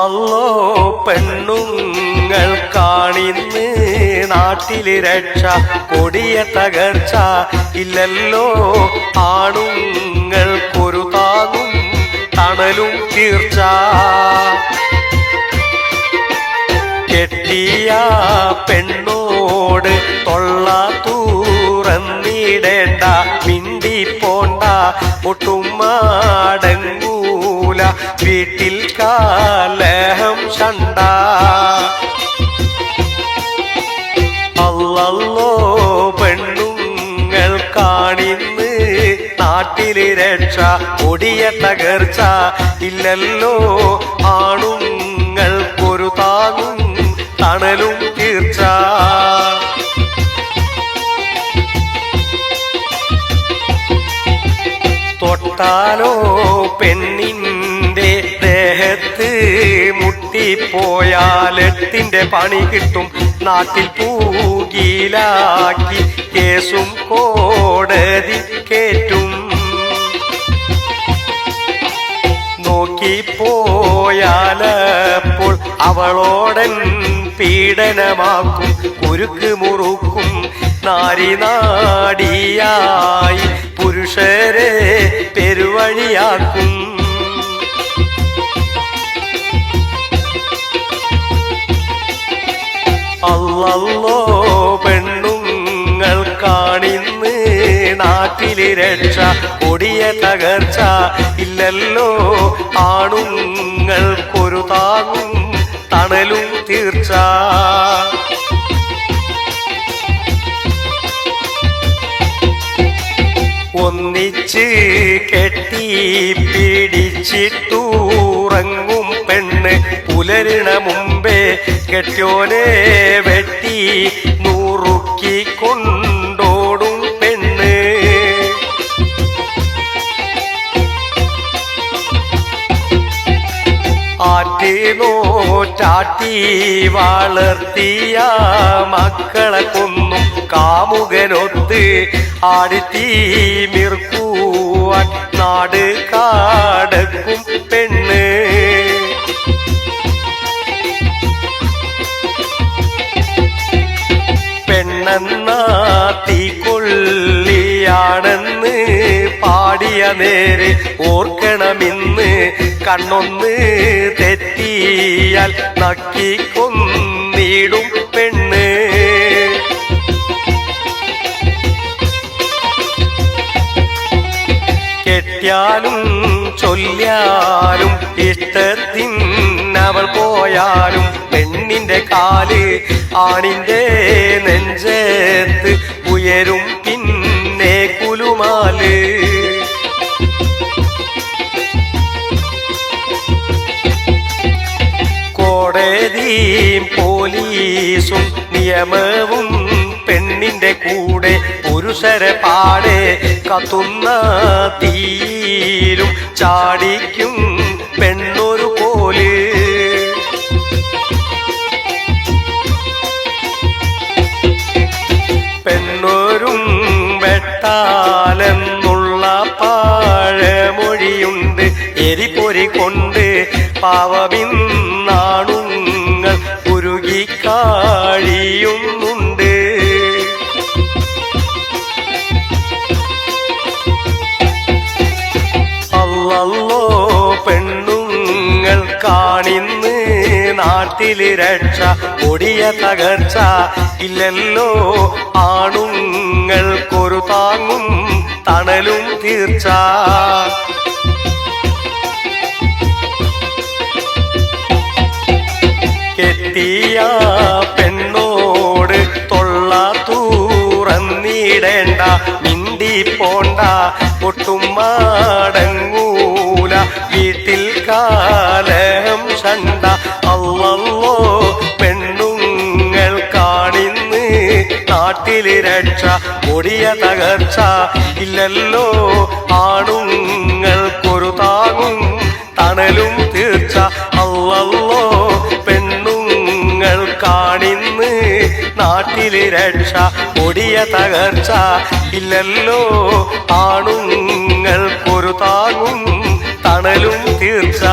അല്ലോ പെണ്ണുങ്ങൾക്കാണിന്ന് നാട്ടില് രക്ഷ, കൊടിയ തകർച്ച ഇല്ലല്ലോ ആണുങ്ങൾക്കൊരു താങ്ങും തണലും തീർച്ച. കെട്ടിയ പെണ്ണോട് തൊള്ള തുറന്നിടേണ്ട, മിണ്ടിപ്പോണ്ട ഒട്ടും മടങ്ങൂല വീട്ടിൽ കലഹം ശണ്ട. അല്ലല്ലോ പെണ്ണുങ്ങൾക്കാണിന്ന് നാട്ടില് രക്ഷ, കൊടിയ തകർച്ച ഇല്ലല്ലോ ആണുങ്ങൾക്കൊരു താങ്ങും തണലും തീർച്ച. തൊട്ടാലോ പെണ്ണിന്റെ ദേഹത്ത് മുട്ടിപ്പോയാൽ എട്ടിന്റെ പണി കിട്ടും, നാട്ടിൽ പൂകിലാക്കി കേസും കോടതി കേറ്റും. നോക്കിപ്പോയാലപ്പോൾ അവളോടൻ പീഡനമാക്കും, കുരുക്ക് മുറുക്കും, നാരി നാടിയായി പുരുഷരെ പെരുവഴിയാക്കും. അല്ലല്ലോ പെണ്ണുങ്ങൾക്കാണിന്ന് നാട്ടില് രക്ഷ, കൊടിയ തകർച്ച ഇല്ലല്ലോ ആണുങ്ങൾക്കൊരു താങ്ങും തണലും തീർച്ച. ഒന്നിച്ച് കെട്ടി പിടിച്ചിട്ടുറങ്ങും പെണ്ണ്, പുലരണ മുമ്പേ കെട്ടിയോനെ വെട്ടി നുറുക്കി കൊണ്ടോടും പെണ്ണ്. ആറ്റിനോറ്റാട്ടി വളർത്തിയ മക്കളെ കൊന്നും കാമുകനൊത്ത് ആടിത്തീമിർക്കുവാൻ നാട് കാടക്കും പെണ്ണ്. പെണ്ണെന്ന തീക്കൊള്ളിയാണെന്ന് പാടിയ നേരെ ഓർക്കണമിന്ന്, കണ്ണൊന്ന് തെറ്റിയാൽ നക്കിക്കൊന്നിടും പെണ്ണ്. കെട്ടിയാലും ചൊല്ലിയാലും ഇഷ്ടത്തിനവൾ പോയാലും പെണ്ണിന്റെ കാല് ആണിന്റെ നെഞ്ചത്ത് ഉയരും പിന്നെ കുലുമാല്. കോടതിയും പോലീസും നിയമവും പെണ്ണിന്റെ കൂടെ, പുരുഷരെ പാടെ കത്തുന്ന തീയിലും ചാടിക്കും പെണ്ണൊരു പോല്. പെണ്ണൊരും വെട്ടാലെന്നുള്ള പഴമൊഴിയുണ്ട്, എരിപൊരി കൊണ്ട് പാവമിന്നാണുങ്ങൾ ഉരുകിക്കാഴിയുന്നുണ്ട്. അല്ലല്ലോ പെണ്ണുങ്ങൾക്കാണിന്ന് നാട്ടില് രക്ഷ, കൊടിയ തകർച്ച ഇല്ലല്ലോ ആണുങ്ങൾക്കൊരു താങ്ങും തണലും തീർച്ച. കെട്ടിയ പെണ്ണോട് തൊള്ള തുറന്നിടേണ്ട, മിണ്ടിപ്പോണ്ട ഒട്ടും മടങ്ങൂല വീട്ടിൽ കലഹം ശണ്ട. അല്ലല്ലോ പെണ്ണുങ്ങൾക്കാണിന്ന് നാട്ടില് രക്ഷ, കൊടിയ തകർച്ച ഇല്ലല്ലോ ആണുങ്ങൾക്കൊരു താങ്ങും തണലും തീർച്ച. അല്ലല്ലോ പെണ്ണുങ്ങൾക്കാണിന്ന് നാട്ടില് രക്ഷ, കൊടിയ തകർച്ച ഇല്ലല്ലോ ആണുങ്ങൾക്കൊരു താങ്ങും തണലും തീർച്ച.